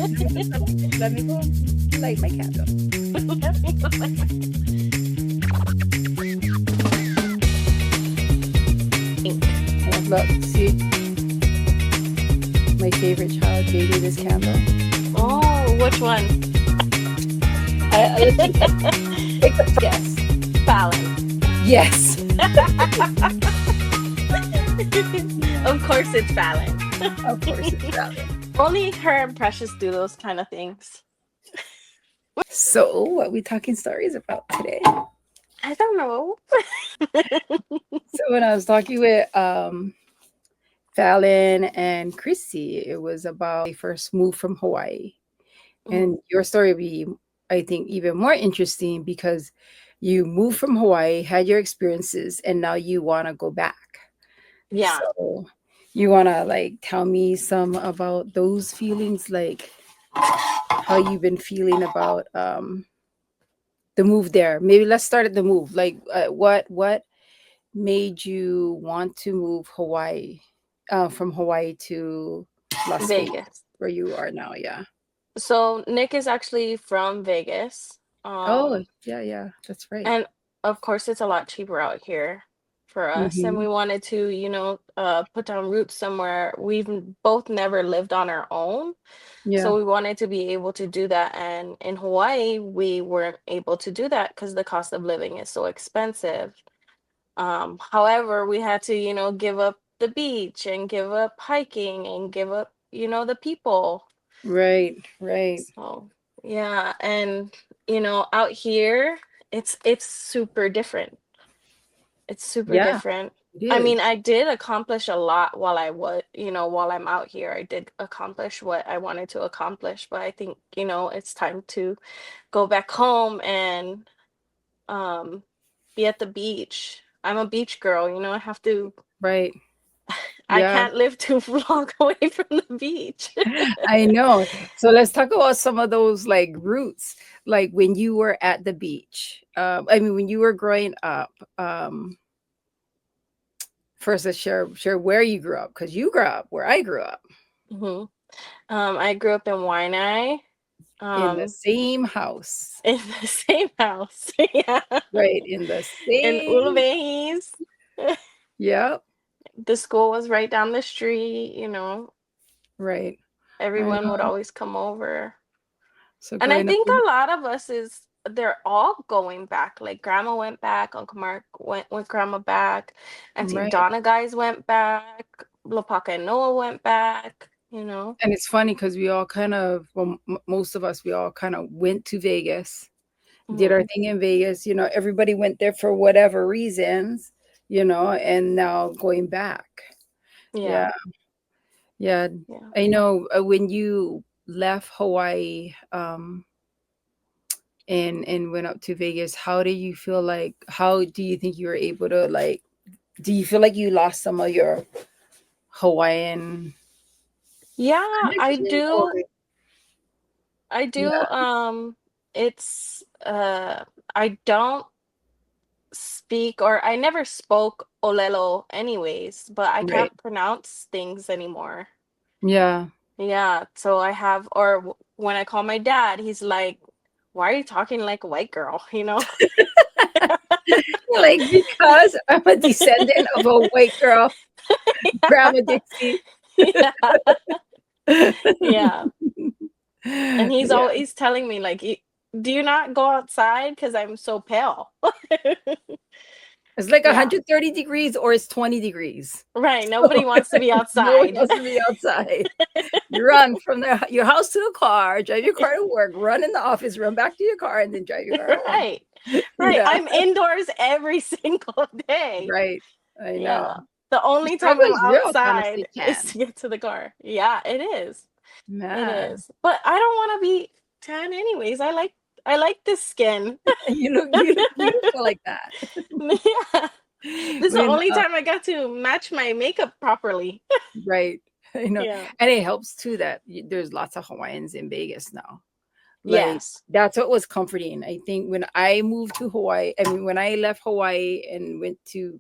Let me go light my candle. And look, see, my favorite child gave me this candle. Oh, which one? I'll let you guess. Take the guess. Fallon. Yes. Of course it's Fallon. Of course it's valid. Only her and Precious do those kind of things. So, what we talking stories about today? I don't know. So, when I was talking with Fallon and Chrissy, it was about they first moved from Hawaii. Mhm. And your story would be, I think, even more interesting because you moved from Hawaii, had your experiences, and now you want to go back. Yeah. So, you want to like tell me some about those feelings, like how you've been feeling about the move there. Maybe let's start at the move. Like, what made you want to move Hawaii, from Hawaii to Las Vegas, Vegas. where you are now? Yeah. So Nick is actually from Vegas. Oh, yeah, yeah, that's right. And of course it's a lot cheaper out here for us. And Mm-hmm. we wanted to, put down roots somewhere. Both never lived on our own. Yeah. So we wanted to be able to do that. And in Hawaii, we weren't able to do that because the cost of living is so expensive. However, we had to, give up the beach and give up hiking and give up, the people. Right. Right. So yeah, and out here, it's super different. It's super Yeah, different. it I is. mean, I did accomplish a lot while I was, while I'm out here. I did accomplish what I wanted to accomplish, but I think, it's time to go back home and um be at the beach. I'm a beach girl, I have to Right. I Yeah, can't live too long away from the beach. I know. So let's talk about some of those like roots, like when you were at the beach. I mean, when you were growing up. First, let's share where you grew up, because you grew up where I grew up, hmm I grew up in Waianae. in the Um, same house. in the same house. Yeah. Right, in the In same. Uluwais. Yep. The school was right down the street, Right. I everyone would know. always come over. So And I growing up think in. a lot of us they're all going back. Like grandma went back, Uncle Mark went with grandma back, Auntie Right. Donna guys went back, Lopaka and Noah went back. And it's funny because we all kind of, well, most of us, we all kind of went to Vegas, did hmm our thing in Vegas. Everybody went there for whatever reasons, and now going back. Yeah. Yeah. Yeah. Yeah. I know, when you left Hawaii, and went up to Vegas, how do you think you were able to, like, do you feel like you lost some of your Hawaiian Yeah, I connection, or? do. I do. Yeah, It's I don't speak, or I never spoke Olelo anyways, but I right. can't pronounce things anymore. Yeah. Yeah, so I have, or when I call my dad, he's like, "Why are you talking like a white girl?" Like, because I'm a descendant of a white girl, Grandma Dixie. Yeah, yeah. And he's Yeah. always telling me like, "Do you not go outside because I'm so pale?" It's like Yeah, 130 degrees or it's 20 degrees. right. So Nobody wants to be no one outside. wants to be outside. You run from your house to the car, drive your car to work, run in the office, run back to your car, and then drive your car home. Right. Right. Yeah, I'm indoors every single day. right. I know. Yeah. The The only time struggle I'm is real, outside honestly, is Tan. to get to the car. Yeah, it is. It Man, is. But I don't want to be tan anyways. I like this skin. you look beautiful like that. Yeah. This is the When only time I got to match my makeup properly. Right, I know, Yeah. and it helps too that there's lots of Hawaiians in Vegas now. Like, Yes. that's what was comforting. I think when I moved to Hawaii, I mean, when I left Hawaii and went to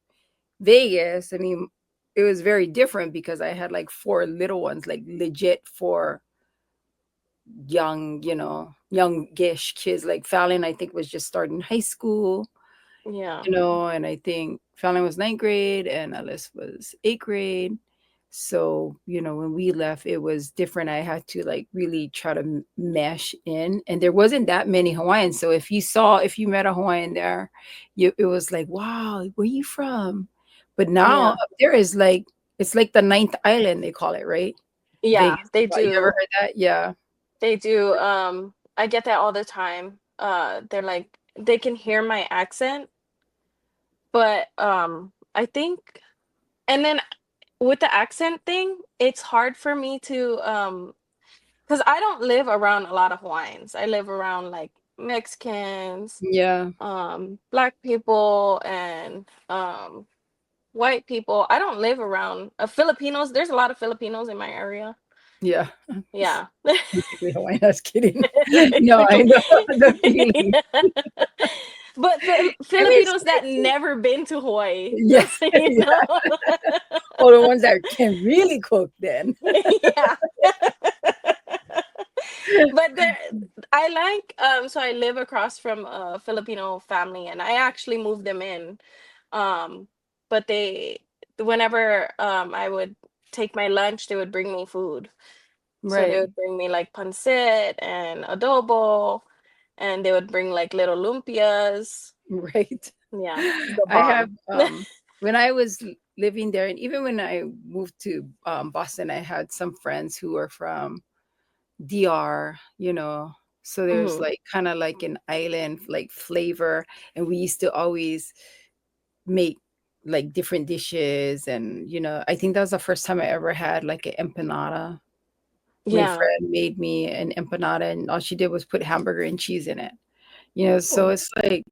Vegas, I mean, it was very different because I had like four little ones, like legit four young, youngish kids. Like Fallon, I think was just starting high school, Yeah. and I think Fallon was ninth grade and Alice was eighth grade. So, when we left, it was different. I had to like really try to mesh in, and there wasn't that many Hawaiians. So if you met a Hawaiian there, it was like, wow, where you from? But now Yeah. up there is like, it's like the ninth island, they call it, right? Yeah, Vegas. they You ever do. heard that? Yeah. They do. I get that all the time. They're like they can hear my accent, but I think and then with the accent thing, it's hard for me to because I don't live around a lot of Hawaiians. I live around like Mexicans, Yeah. black people and white people. I don't live around Filipinos. There's a lot of Filipinos in my area. Yeah. Yeah. Basically Hawaiian. I was kidding. No, I know the feeling. Yeah. But I mean, it's Filipinos that never been to Hawaii, yeah, just so you know. yeah. Or the ones that can really cook then. Yeah. But there I like so I live across from a Filipino family and I actually moved them in. Um but they whenever I would take my lunch, they would bring me food. So they Right. would bring me like pancit and adobo and they would bring like little lumpias. Right. Yeah, the I have bomb. when I was living there, and even when I moved to Boston, I had some friends who were from DR, so there's Mhm. like kind of like an island like flavor, and we used to always make like different dishes. And I think that was the first time I ever had like an empanada. My Yeah. friend made me an empanada, and all she did was put hamburger and cheese in it. So Oh, it's like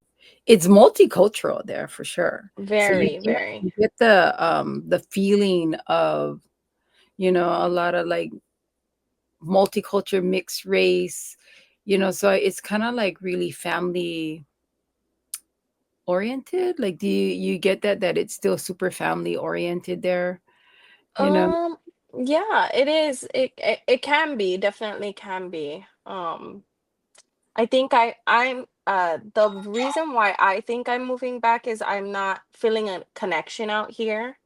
it's multicultural there for sure. So you very, get very. you get the feeling of, a lot of like multicultural mixed race, so it's kind of like really family oriented. Like, do you get that it's still super family oriented there, you know? Um, yeah, it is. It can be, definitely can be. I think I'm the reason why I think I'm moving back is I'm not feeling a connection out here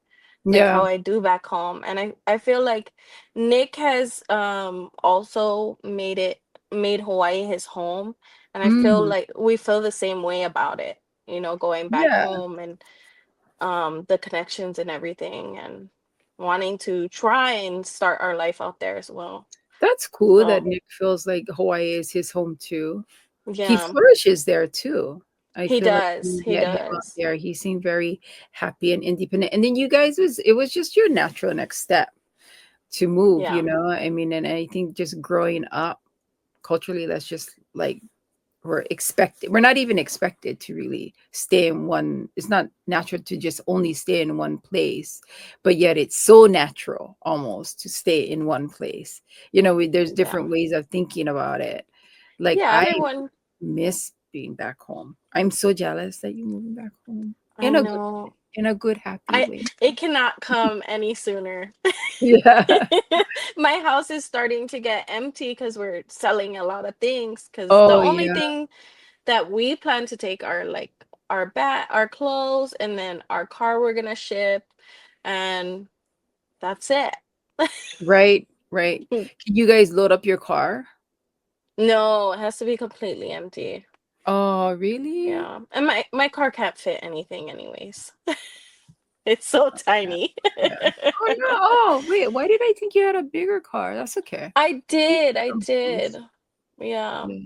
like Yeah. how I do back home. And I feel like Nick has also made Hawaii his home. And I feel Mm, like we feel the same way about it, going back yeah. home and the connections and everything and wanting to try and start our life out there as well. That's cool that So Nick feels like Hawaii is his home too. He yeah, flourishes there too. I he feel like does. when He you get him out does. there, he seemed very happy and independent. And then you guys it was just your natural next step to move, Yeah. I mean, and I think just growing up culturally, that's just like we're not even expected to really stay in one. It's not natural to just only stay in one place, but yet it's so natural almost to stay in one place. There's Yeah. different ways of thinking about it. Like, Yeah, I everyone miss being back home. I'm so jealous that you're moving back home I know. in a good, happy I way. it cannot come any sooner. Yeah. My house is starting to get empty because we're selling a lot of things. Because the Oh only yeah. thing that we plan to take are like our clothes, and then our car we're gonna ship, and that's it. Right. Right. Can you guys load up your car? No, it has to be completely empty. Oh, really? Yeah, and my car can't fit anything anyways. It's so Yeah. tiny. Yeah. Oh no. Oh, wait. Why did I think you had a bigger car? That's okay. I Of did. course. Yeah, Yeah.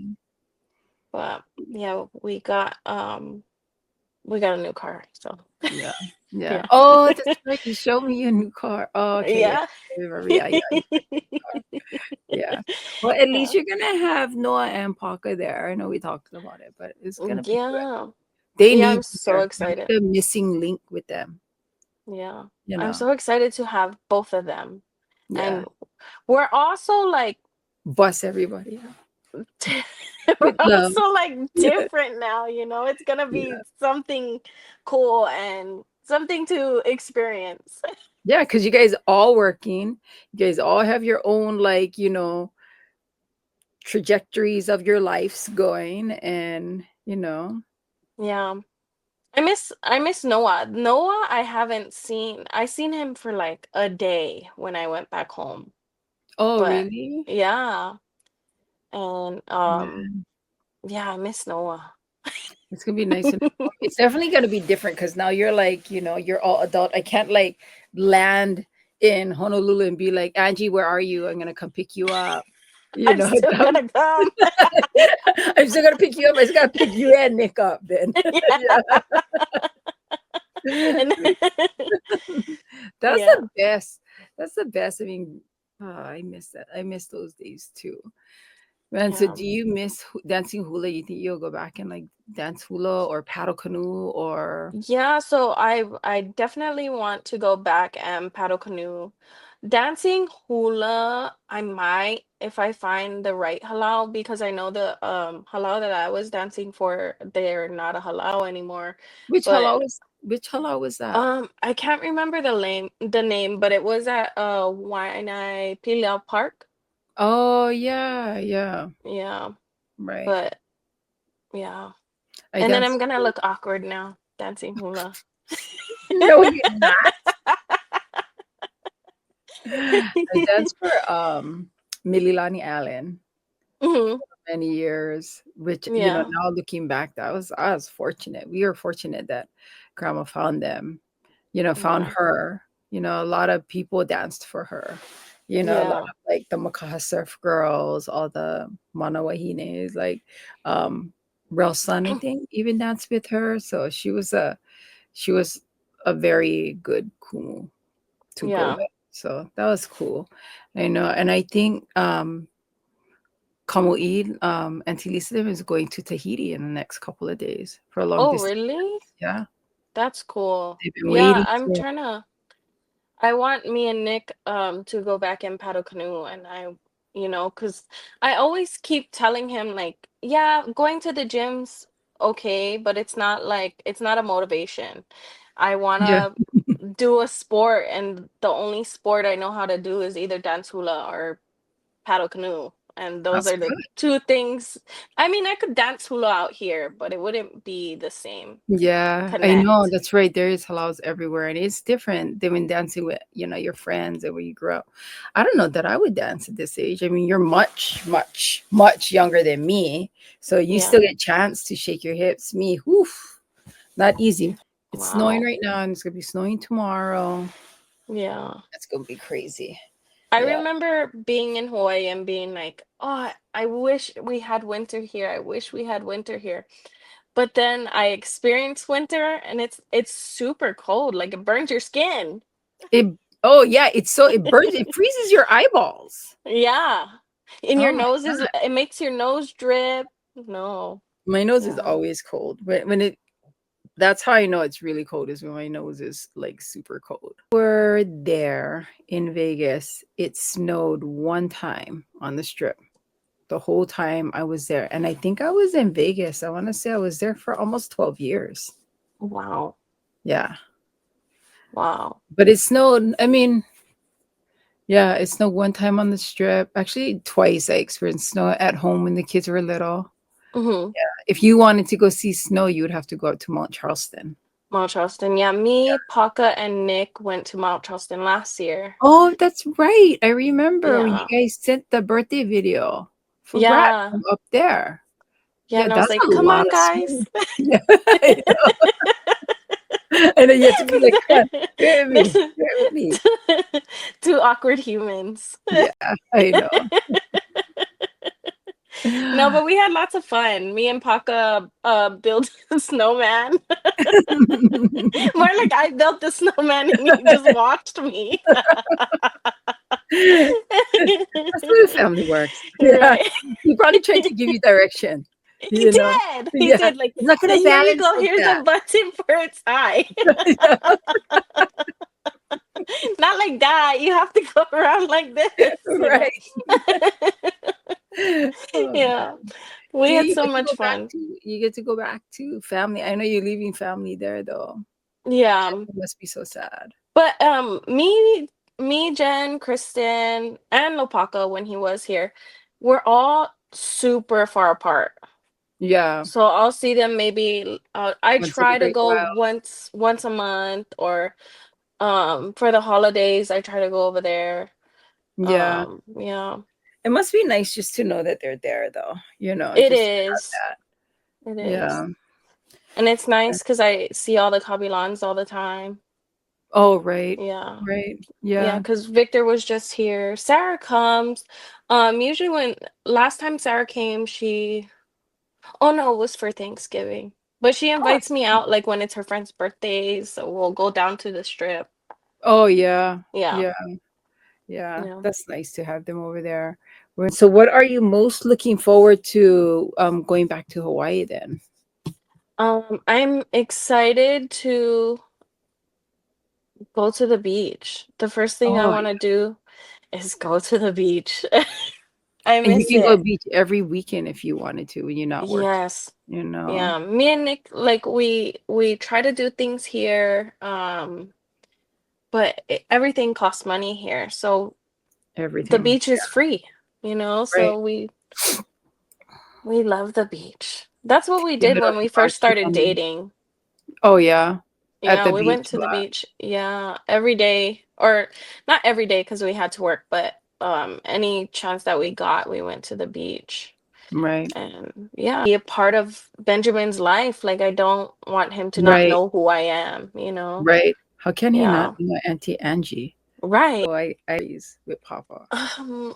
but yeah, we got a new car, so Yeah. Yeah. yeah. Oh, that's right. You showed me your new car. Oh, okay. Yeah. Yeah. I remember. Yeah. Yeah. Yeah. Well, at least Yeah. you're gonna have Noah and Parker there. I know we talked about it, but it's gonna be good. Yeah. They Yeah, I'm need you so there. You're excited. the missing link with them. Yeah. You I'm know. so excited to have both of them. Yeah. And we're also like Bust everybody out we're with love. also like different now, It's gonna Yeah. be something cool and something to experience. Yeah, because you guys all working. You guys all have your own, like, trajectories of your lives going, and Yeah. I miss Noah. Noah, I haven't seen. I seen him for like a day when I went back home. Oh, But really? yeah, and Man, yeah, I miss Noah. it's gonna be nice and it's definitely gonna be different because now you're like, you're all adult. I can't like land in Honolulu and be like, Angie, where are you? I'm gonna come pick you up. You I'm know, still gonna come. I'm still gonna pick you up. I just gotta pick you and Nick up then. Yeah. Yeah. And That's yeah. the best. That's the best. I mean, I miss that. I miss those days too. Man, so Yeah. do you miss dancing hula? You think you'll go back and like dance hula or paddle canoe or Yeah, so I definitely want to go back and paddle canoe. Dancing hula, I might if I find the right halal because I know the halal that I was dancing for, they're not a halal anymore. But which halal was that? I can't remember the name, but it was at Waianae Pilau Park. Oh yeah, yeah, Yeah, right. but yeah. I And then danced. I'm gonna look awkward now dancing hula. No, you're not. I danced for Mililani Allen Mhm. many years, which Yeah. now looking back, I was fortunate. We were fortunate that grandma found them, found Yeah. her. A lot of people danced for her. A lot Yeah. of like the Makaha Surf girls, all the Manawahines, like Rel Sun, I think, even danced with her. So she was a very good kumu to go Yeah. with. So that was cool. I know. And I think Kamui, Auntie Lisa is going to Tahiti in the next couple of days for a long Oh, distance. really? Yeah. That's cool. They've been Yeah, waiting I'm for. trying to I want me and Nick to go back and paddle canoe and cuz I always keep telling him like, yeah, going to the gym's okay, but it's not a motivation. I want Yeah. to do a sport and the only sport I know how to do is either dance hula or paddle canoe. And those That's are the good. two things. I mean, I could dance hula out here, but it wouldn't be the same Yeah, I know. connect. That's right. There is halaus everywhere, and it's different than when dancing with your friends and when you grew up. I don't know that I would dance at this age. I mean, you're much, much, much younger than me, so you Yeah. still get chance to shake your hips. Me, woof, not easy. It's snowing Wow. right now, and it's gonna be snowing tomorrow. Yeah. It's gonna be crazy. I Yeah. remember being in Hawaii and being like, "Oh, I wish we had winter here. I wish we had winter here." But then I experienced winter and it's super cold, like it burns your skin. It. Oh yeah. It burns. It freezes your eyeballs. Yeah. And your Oh my nose is god. it makes your nose drip. No. My nose is Yeah. always cold. When it That's how I know it's really cold is when my nose is like super cold. We're there in Vegas. It snowed one time on the strip. The whole time I was there. And I think I was in Vegas. I want to say I was there for almost 12 years. Wow. Yeah. Wow. But it snowed. I mean, yeah, it snowed one time on the strip. Actually, twice I experienced snow at home when the kids were little. Mhm. If you wanted to go see snow, you would have to go up to Mount Charleston. Mount Charleston. Yeah, me, Paka, and Nick went to Mount Charleston last year. Oh, that's right. I remember when you Yeah. guys sent the birthday video for Brad Yeah. from up there. Yeah, Yeah, and I was that's like, a "Come lot on, of guys." snow. Yeah, I know. And then you have to be like, "Come on, bear with me, bear with me." Two awkward humans. Yeah, I know. No, but we had lots of fun. Me and Paka built a snowman. More like I built the snowman and he just watched me. That's the way family works. Yeah, Right. he probably tried to give you direction, He you know? did. He Yeah, did. Like, I'm not gonna here you balance go. like Here's a that. button for its eye. Yeah, Not like that. You have to go around like this, you know? right. Oh, Yeah. man. We See, had so much fun. you get to go back to family. I know you're leaving family there though. Yeah. It must be so sad. But me, Jen, Kristen, and Lopaka when he was here, we're all super far apart. Yeah. So I'll see them maybe I Once in a try to great go while. once a month, or for the holidays I try to go over there. Yeah. Yeah. It must be nice just to know that they're there though, It just to have is. that. It is. Yeah. And it's nice because I see all the Kabilans all the time. Oh, right. Yeah. Right. Yeah, Yeah. because Victor was just here. Sarah comes. Usually when last time Sarah came, oh no, it was for Thanksgiving. But she Oh, invites me out like when it's her friend's birthdays, so we'll go down to the strip. oh yeah. Yeah. Yeah. Yeah. Yeah. That's nice to have them over there. So what are you most looking forward to going back to Hawaii then? I'm excited to go to the beach. The first thing I Oh, want to do is go to the beach. I and you miss can go it. beach every weekend if you wanted to when you're not working, Yes. you know, Yeah. Me and Nick, like we try to do things here, but everything costs money here. So the everything. beach is free, Right. so we love the beach. That's what we Get did it when off we your first back, keep started on moving. dating. Oh yeah. At Yeah, the we went beach a to the lot. beach. Yeah, every day, or not every day because we had to work, but any chance that we got, we went to the beach. Right. And yeah, be a part of Benjamin's life. Like I don't want him to not Right. know who I am. Right. How can he not Yeah. know Auntie Angie? Right. So I use with Papa. Um,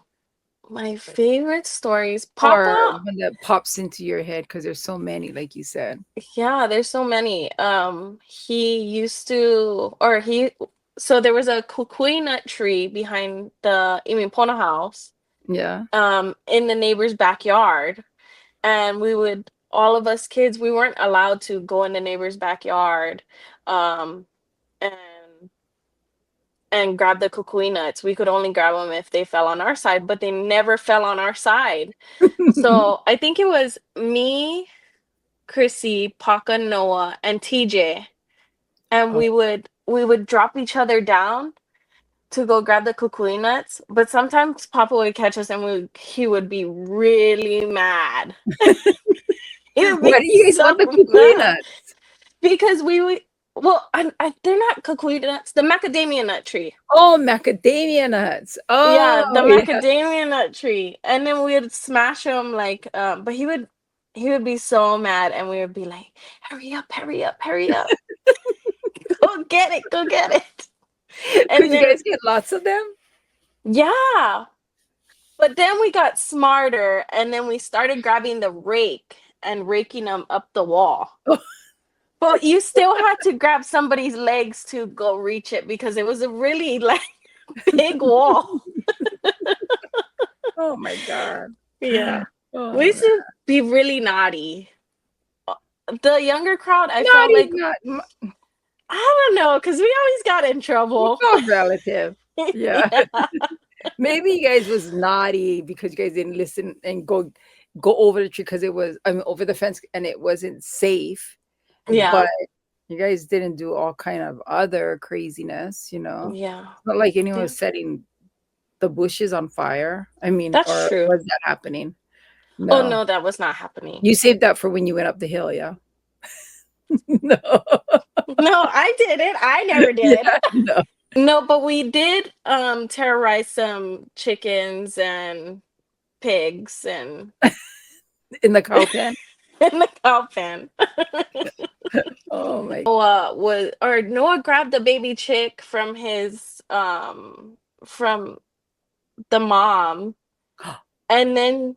my favorite stories. Or Papa, one that pops into your head because there's so many, like you said. yeah, there's so many. He used to, or he, so there was a kukui nut tree behind the Imipona house, Yeah. in the neighbor's backyard. And all of us kids, we weren't allowed to go in the neighbor's backyard, um, and grab the kukui nuts. We could only grab them if they fell on our side, but they never fell on our side. So I think it was me, Chrissy, Paka, Noah, and TJ, and Oh. we would drop each other down to go grab the kukui nuts. But sometimes Papa would catch us, and he would be really mad. He would Why be do you guys so want the kukui mad nuts? because we would. Well, they're not kukui nuts. The macadamia nut tree. Oh, macadamia nuts. Yeah, the Oh, yeah. macadamia nut tree. And then we would smash him like but he would be so mad, and we would be like, "Hurry up, hurry up, hurry up. Go get it, go get it." Could And you then guys get lots of them? yeah, but then we got smarter, and then we started grabbing the rake and raking them up the wall. But you still had to grab somebody's legs to go reach it because it was a really like big wall. Oh my God. Yeah. We Oh, used to be really naughty. The younger crowd, I felt naughty, like, not I don't know, because we always got in trouble. all relative. Yeah. Yeah. Maybe you guys was naughty because you guys didn't listen and go over the tree because over the fence and it wasn't safe. Yeah. But you guys didn't do all kind of other craziness, Yeah. It's not like anyone Yeah. was setting the bushes on fire. I mean, That's or true. was that happening? Oh, No. no, that was not happening. You saved that for when you went up the hill, yeah? No. No, I didn't. I never did. Yeah, no. No, but we did terrorize some chickens and pigs and In the cow pen? in the cow pen. Oh my. Noah grabbed the baby chick from his from the mom, and then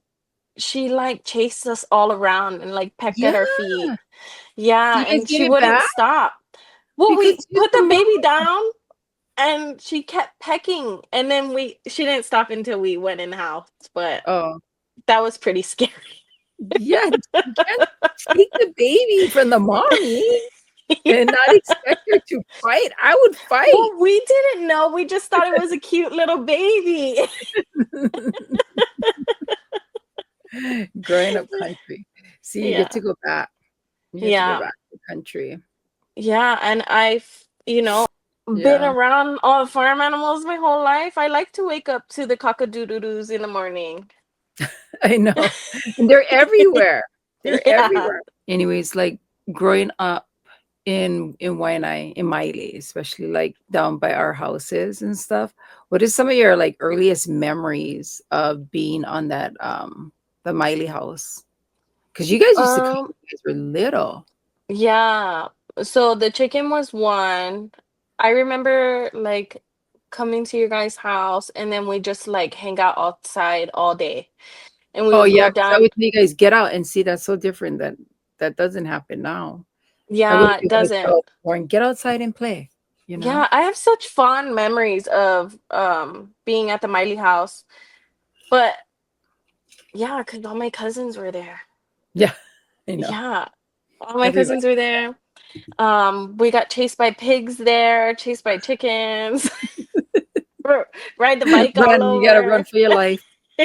she like chased us all around and like pecked at Yeah. our feet. Yeah, Do you guys and give she it wouldn't back? stop. Well, we Because she's put the the mom. baby down, and she kept pecking, and then she didn't stop until we went in the house, but Oh. that was pretty scary. Yeah, you can't take the baby from the mommy and not expect her to fight. I would fight. Well, we didn't know. We just thought it was a cute little baby. Growing up country. See, you get to Yeah. go back. You get to go Yeah. back to the country. Yeah, and been Yeah. around all farm animals my whole life. I like to wake up to the cock-a-doodle-doos in the morning. I know. And they're everywhere. They're Yeah. everywhere. Anyways, like growing up in Waianae, in Maile, especially like down by our houses and stuff. What is some of your like earliest memories of being on that the Miley house? Because you guys used to come Um, when you guys were little. yeah. So the chicken was one. I remember like coming to your guys' house and then we just like hang out outside all day. And we Oh would yeah, go because I down. would you guys get out and see that's so different that that doesn't happen now. I would Yeah, it be like, doesn't. oh, Warren, get outside and play, you know? Yeah, I have such fond memories of being at the Miley house. But yeah, because all my cousins were there. Yeah, I know. Yeah. All my Everybody. cousins were there. We got chased by pigs there, chased by chickens, ride the bike all Run, you gotta run over, for your life.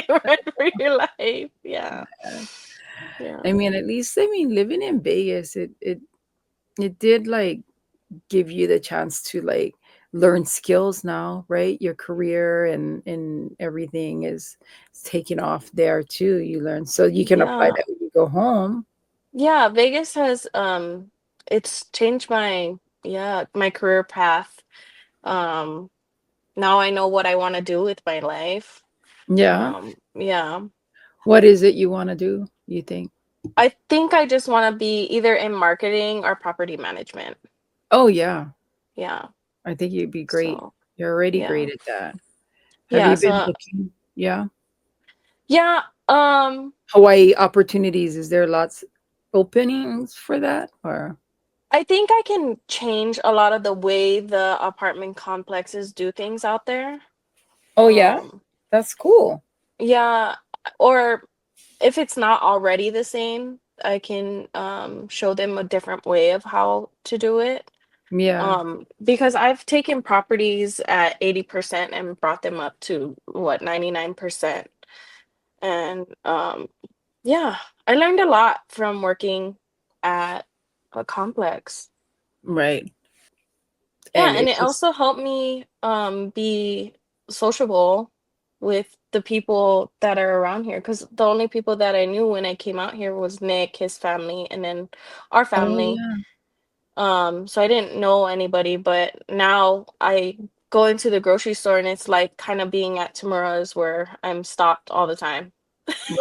run for your life. Yeah. Yeah. I mean, at least I mean living in Vegas, it did like give you the chance to like learn skills now, right? Your career and everything is taking off there too. You learn so you can apply Yeah. that when you go home. Yeah. Vegas has it's changed my yeah, my career path. Um Now I know what I want to do with my life. Yeah. Yeah. What is it you want to do, you think? I think I just want to be either in marketing or property management. Oh yeah. Yeah. I think you'd be great. So, You're already yeah. great at that. Have Yeah, you been so looking? Yeah. yeah, Hawaii opportunities, is there lots openings for that or I think I can change a lot of the way the apartment complexes do things out there. oh yeah, Um, that's cool. yeah, or if it's not already the same, I can show them a different way of how to do it. Yeah. Because I've taken properties at 80% and brought them up to what, 99%. And yeah, I learned a lot from working at a complex. Right. Yeah, And and it it just also helped me be sociable with the people that are around here because the only people that I knew when I came out here was Nick, his family, and then our oh family. yeah. So I didn't know anybody, but now I go into the grocery store and it's like kind of being at Tamura's where I'm stopped all the time.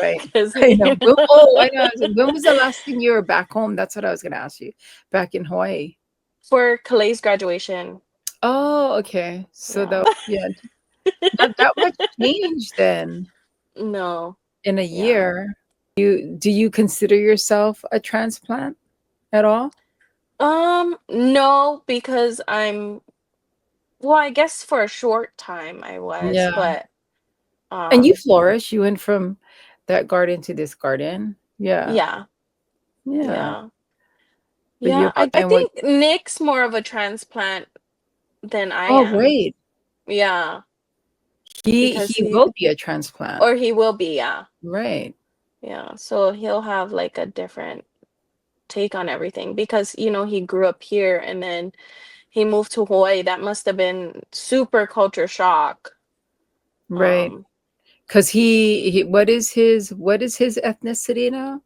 Right. 'Cause, I know. you When, know, oh, I know. When was the last thing you were back home? That's what I was gonna ask you. Back in Hawaii. for Calais graduation. Oh, okay. So Yeah. that yeah, not that much change then No. in a Yeah. year. You do you consider yourself a transplant at all? No, because well, I guess for a short time I was, Yeah. but And you um flourish. You went from that garden to this garden. Yeah. yeah. Yeah. Yeah. But you're Yeah. about I and what think Nick's more of a transplant than I oh am. wait. Yeah, because He he will be a transplant. or he will be, yeah. Right. Yeah. So he'll have like a different take on everything because he grew up here and then he moved to Hawaii. That must have been super culture shock. Right. Um, Because he what is his ethnicity now?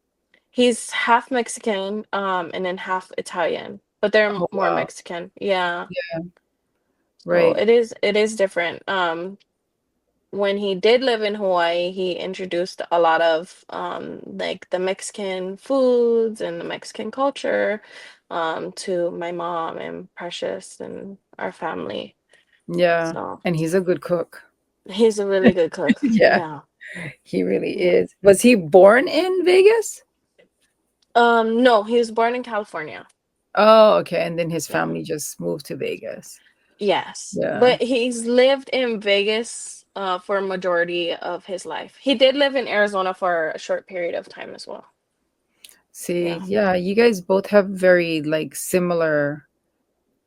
he's half Mexican, and then half Italian, but they're Oh more wow. Mexican. Yeah. Yeah. So Right. it is different. When he did live in Hawaii, he introduced a lot of like the Mexican foods and the Mexican culture to my mom and Precious and our family. Yeah. So And he's a good cook. he's a really good cook. Yeah. Yeah. He really Yeah. is. Was he born in Vegas? No, he was born in California. Oh, okay. And then his Yeah. family just moved to Vegas. Yes. Yeah. But he's lived in Vegas for a majority of his life. He did live in Arizona for a short period of time as well. See, Yeah. yeah, you guys both have very like similar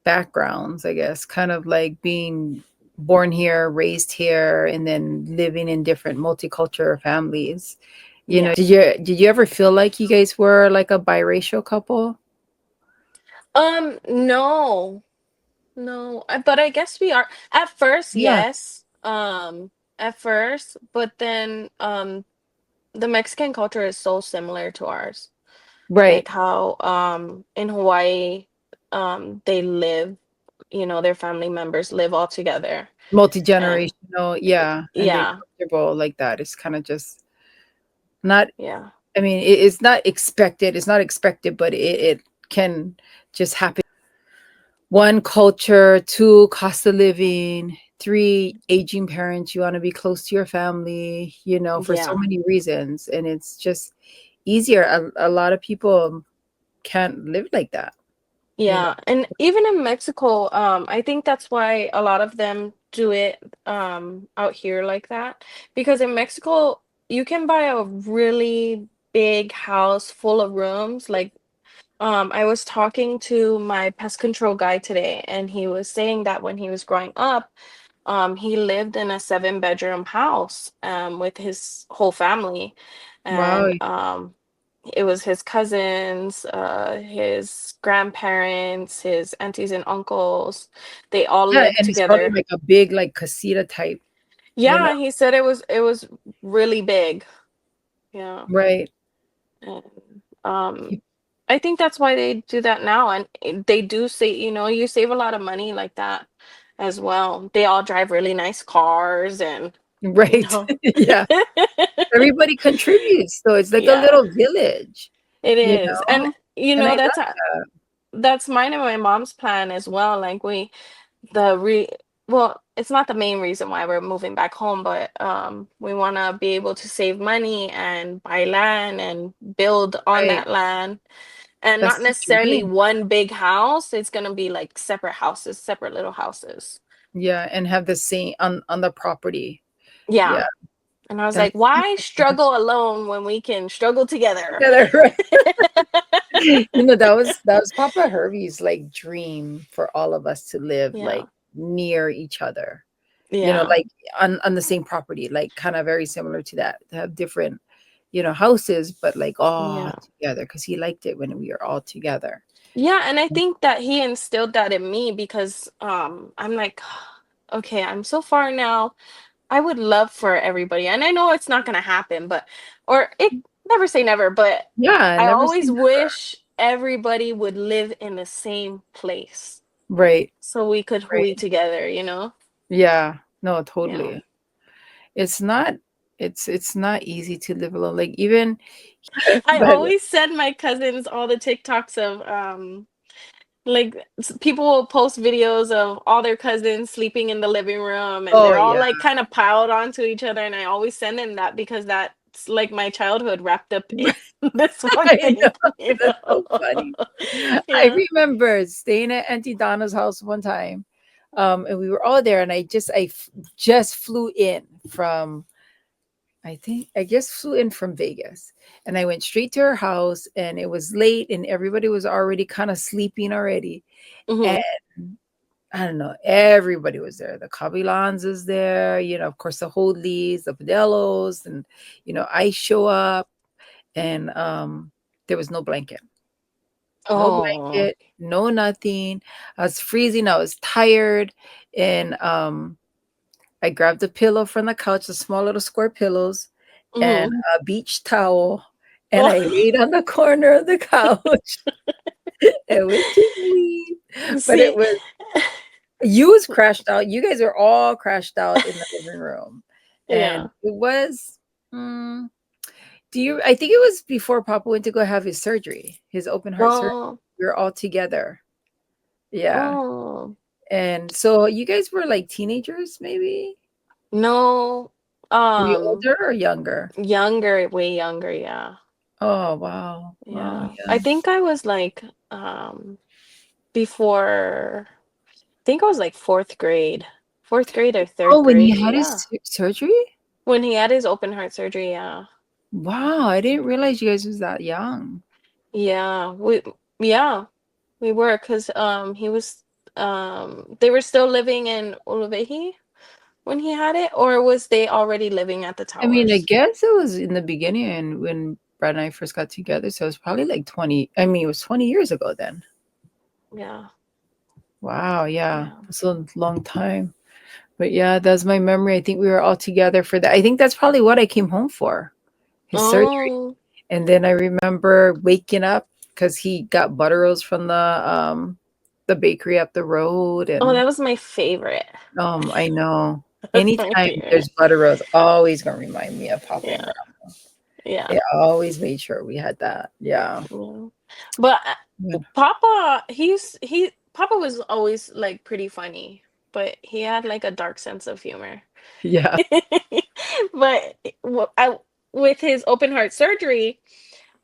backgrounds, I guess, kind of like being born here, raised here, and then living in different multicultural families. You know, Yeah. did you ever feel like you guys were like a biracial couple? No. No, but I guess we are at first, Yeah. yes. At first, but then the Mexican culture is so similar to ours. Right. Like how in Hawaii they live, their family members live all together. And Multi-generational, yeah, and they're yeah, comfortable like that. It's kind of just not, yeah. I mean, it's not expected. It's not expected, but it can just happen. One, culture. Two, cost of living. Three, aging parents. You want to be close to your family, for so Yeah. many reasons. And it's just easier. A lot of people can't live like that, you know. Yeah, and even in Mexico, I think that's why a lot of them do it out here like that. Because in Mexico, you can buy a really big house full of rooms. Like, I was talking to my pest control guy today, and he was saying that when he was growing up, he lived in a seven-bedroom house with his whole family, Wow. and it was his cousins, his grandparents, his aunties and uncles. They all Yeah, lived and it's probably together. like a big, like, casita type, you know. Yeah, he said it was really big. Yeah. Right. And I think that's why they do that now. And they do say, you save a lot of money like that as well. They all drive really nice cars and you Right. know. Yeah. Everybody contributes, so it's like a Yeah, little village, it you is. And know? And I that's love that. that's mine and my mom's plan as well. Like the re well, it's not the main reason why we're moving back home, but we want to be able to save money and buy land and build on Right. that land. And That's not the necessarily dream. one big house. It's gonna be like separate houses, separate little houses. Yeah, and have the same on the property. Yeah, Yeah. And I was that's like, why that's struggle alone when we can struggle together? together, right? That was Papa Herbie's, like, dream for all of us to live, Yeah. like, near each other, Yeah. like, on the same property, like, kinda very similar to that, to have different, houses, but, like, all Yeah. together, because he liked it when we were all together. Yeah, and I think that he instilled that in me because I'm like, okay, I'm so far now. I would love for everybody, and I know it's not gonna happen, but or it never say never, but Yeah, I never say always never. wish everybody would live in the same place Right, so we could hui right. together. Yeah. No, Yeah. totally. It's not it's not easy to live alone, like, even here, I but always send my cousins all the TikToks of like people will post videos of all their cousins sleeping in the living room and oh, they're all yeah. like kind of piled onto each other, and I always send them that because that's like my childhood wrapped up in this one I thing, know, you that's know. so funny. I Yeah. remember staying at Auntie Donna's house one time, and we were all there, and just flew in from, I just flew in from Vegas, and I went straight to her house, and it was late, and everybody was already kinda sleeping already, and Hmm. I don't know, everybody was there. The Kabilans is there, of course, the Hoadleys, the Fidelos, and, I show up, and, there was no blanket. No Oh. blanket, no nothing. I was freezing, I was tired, and, I grabbed a pillow from the couch, the small little square pillows, and Hmm. a beach towel, and I Oh. laid on the corner of the couch and went to sleep. But it See. was you was crashed out. You guys are all crashed out in the living room, and Yeah. it was, mm, I think it was before Papa went to go have his surgery, his open heart surgery. Oh. We were all together. Yeah. Oh. And so you guys were like teenagers, maybe? No. Were you um older or younger? Younger, way younger, yeah. Oh, wow. Wow, Yeah. I yeah. think I was like before, I think I was like fourth grade. Fourth grade or Oh, third when he grade. had his Yeah. surgery? When he had his open heart surgery, yeah. Wow, I didn't realize you guys was that young. Yeah. Yeah, we were because he was they were still living in Uluvehi when he had it, or was they already living at the I mean, I towers? guess it was in the beginning and when Brad and I first got together, so it was probably like 20, I mean, it was 20 years ago then. Yeah. Wow, yeah. Yeah. That's a long time. But yeah, that's my memory. I think we were all together for that. I think that's probably what I came home for. his surgery. Oh, And then I remember waking up because he got butter rolls from the bakery up the road. oh, And that was my favorite. I know. That's my Anytime favorite. there's butter rolls, always gonna remind me of Papa and Yeah, Grandma. yeah, They always made sure we had that. Yeah. yeah. But Good. Papa, Papa was always like pretty funny, but he had like a dark sense of humor. Yeah. But with his open heart surgery,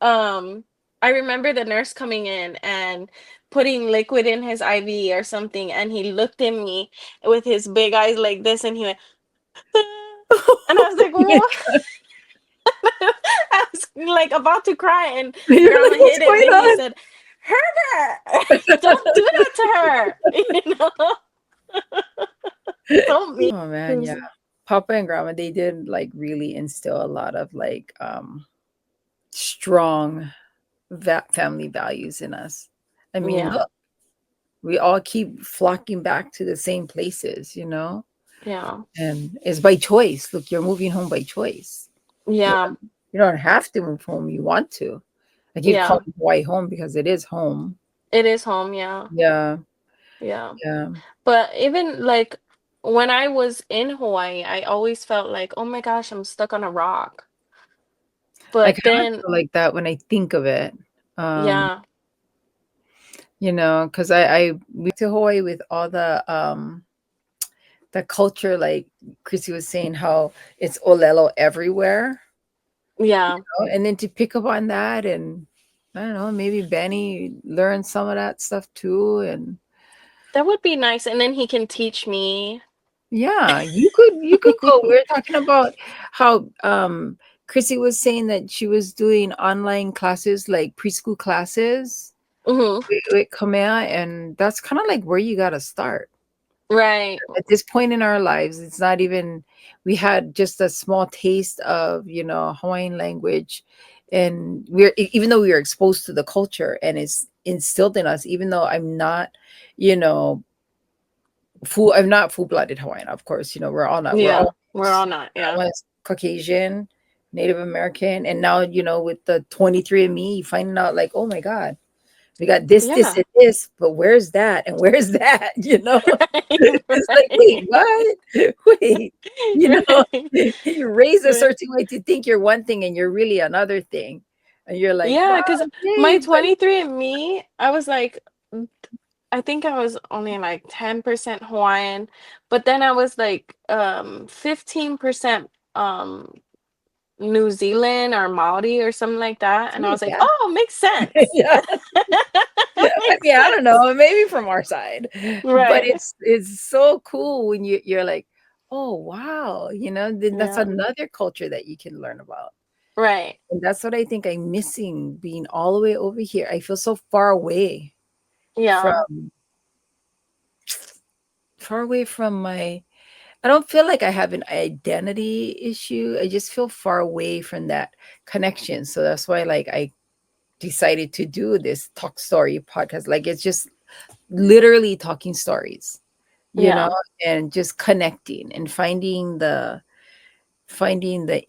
um, I remember the nurse coming in and putting liquid in his IV or something, and he looked at me with his big eyes like this, and he went, and I was like, Yeah. what? I was like about to cry, and You're like, Grandma what's hit him, going and he on? said, Herbert, don't do that to her. You know, don't me. Oh man, yeah. Papa and Grandma, they did like really instill a lot of like strong family values in us. I mean, Yeah, look, we all keep flocking back to the same places, you know? yeah, And it's by choice. Look, you're moving home by choice. You yeah, don't, you don't have to move home. You want to. I keep yeah. calling Hawaii home because it is home. It is home. Yeah, Yeah, yeah. yeah. But even like when I was in Hawaii, I always felt like, oh my gosh, I'm stuck on a rock. I But kind of then, feel like that when I think of it. Um, yeah, because I went to Hawaii with all the culture, like Chrissy was saying, how it's olelo everywhere. yeah, And then to pick up on that, and I don't know, maybe Benny learned some of that stuff too. And that would be nice. And then he can teach me. yeah, you could go. We were talking about how Chrissy was saying that she was doing online classes, like preschool classes Hmm. with Kamea, and that's kind of like where you got to start. Right. At this point in our lives, it's not even, we had just a small taste of, Hawaiian language. And even though we were exposed to the culture and it's instilled in us, even though you know, I'm not full-blooded Hawaiian, of course, we're all not, we're Yeah. all We're all not. Yeah. Caucasian, Native American. And now, with the 23andMe, you finding out like, oh my God, we got this, Yeah. and this, but where's that? And where's that? Right. It's like, wait, what? Wait, Right. you're raised a Right. certain way to think you're one thing and you're really another thing. And you're like, Yeah, wow, because my okay, but 23andMe, I was like, I think I was only like 10% Hawaiian, but then I was like 15% New Zealand or Maori or something like that. And I was like, yeah, oh, makes sense. yeah. I mean, I don't know, maybe from our side, but Right. it's so cool when you're like, oh wow, then that's Yeah. another culture that you can learn about. Right. And that's what I think I'm missing, being all the way over here. I feel so Yeah. from far away from my, I don't feel like I have an identity issue. I just feel far away from that connection. So that's why like I decided to do this talk story podcast. Like it's just literally talking stories, you know, Yeah. and just connecting and finding the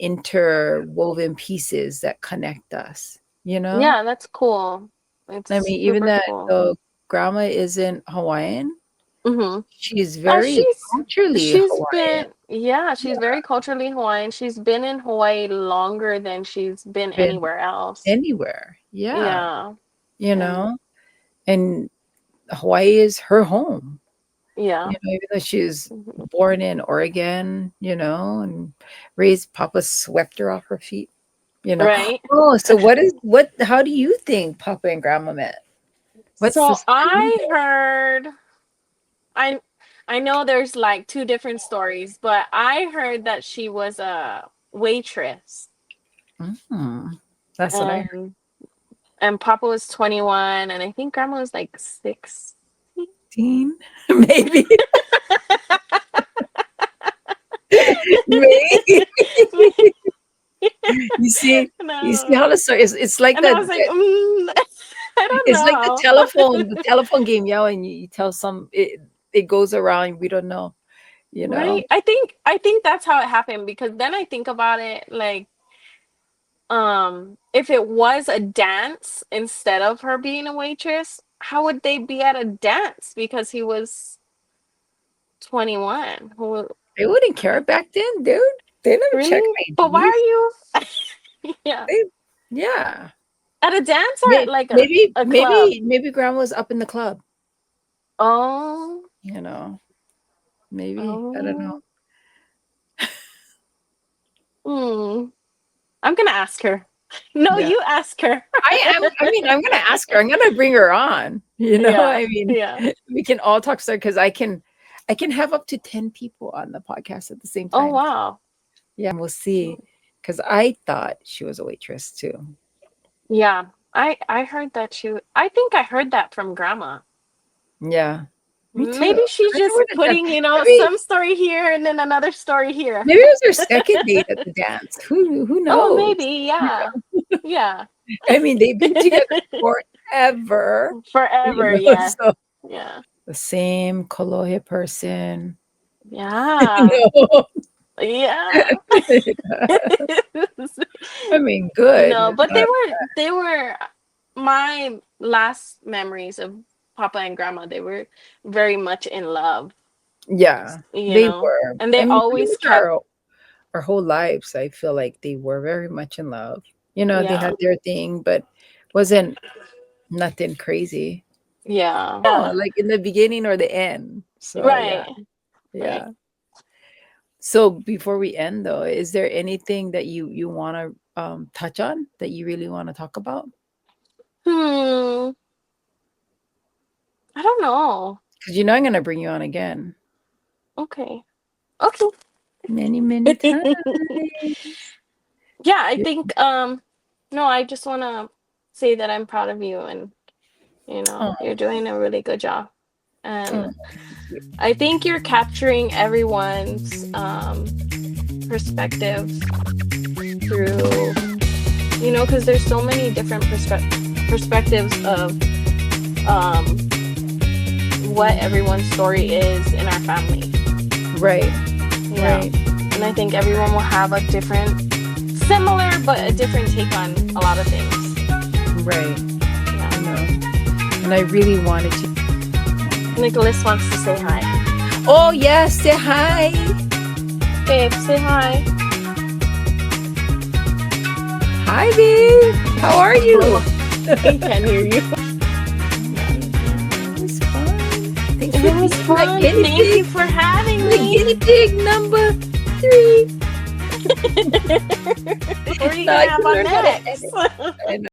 interwoven pieces that connect us, you know? Yeah, that's cool. I It's mean, even super that cool. the grandma isn't Hawaiian, Mm-hmm. she's Oh, very culturally she's Hawaiian. been, yeah, she's Yeah, very culturally Hawaiian. She's been in Hawaii longer than she's been been anywhere else. anywhere. Yeah, Yeah. you And know, and Hawaii is her home. yeah. Even though she's Mhm. born in Oregon, and raised, Papa swept her off her feet. Right. Oh, so how do you think Papa and Grandma met? What's the So story I heard I I know there's like two different stories, but I heard that she was a waitress there? That's what I heard. and Papa was 21 and I think Grandma was like 6. Teen, maybe, maybe. You see, how No. the story is. It's like And I that. was like, I don't It's like the know. telephone game, yeah. And you tell it goes around. We don't know, you know. Right? I think that's how it happened because then I think about it like if it was a dance instead of her being a waitress, how would they be at a dance because he was 21? They wouldn't care back then, dude. They never checked Really? my But why IDs. are you yeah. They, yeah. At a dance or at like Maybe, a club? maybe grandma was up in the club. Oh, You know, maybe I don't know. oh. Hmm. I'm gonna ask her. No, Yeah, you ask her. I mean, I'm gonna ask her. I'm gonna bring her on. You know, Yeah, I mean, yeah. we can all talk to her because I can have up to 10 people on the podcast at the same Oh time. wow. Yeah, we'll see. Because I thought she was a waitress too. Yeah. I heard that I think I heard that from grandma. Yeah, me too. Maybe she's I just would've done- putting, Maybe some story here and then another story here. maybe it was her second date at the dance. Who Oh, knows? maybe, yeah. Yeah. I mean, they've been together forever. Forever, yeah. So Yeah. the same Kolohe person. Yeah. No. Yeah. I mean, good. No, but they were my last memories of Papa and Grandma. They were very much in love, Yeah, you they know. were. And they I mean, pretty always much kept our whole lives, I feel like they were very much in love. You know, they yeah. had their thing, but wasn't nothing crazy. Yeah. Oh, like in the beginning or the end. So yeah, Right. yeah. Right. So before we end though, is there anything that you want to touch on that you really want to talk about? Hmm. I don't know. Because you know I'm gonna bring you on again. Okay. Okay. Many times. Yeah, I think no, I just want to say that I'm proud of you and Oh, you're doing a really good job. And oh, I think you're capturing everyone's perspective through because there's so many different perspectives of what everyone's story is in our family. right, Yeah. right, And I think everyone will have a similar but a different take on a lot of things. right. Yeah. I know. And I really wanted to. Nicholas wants to say hi. Oh yes, say hi. Babe, say hi. Hi, babe. How are you? He can't hear you. It was fun. Thanks It for was being my fun. guinea Thank you pig. for having The me. guinea pig number 3. What are you Now gonna I have can on learn how to next? edit. I know.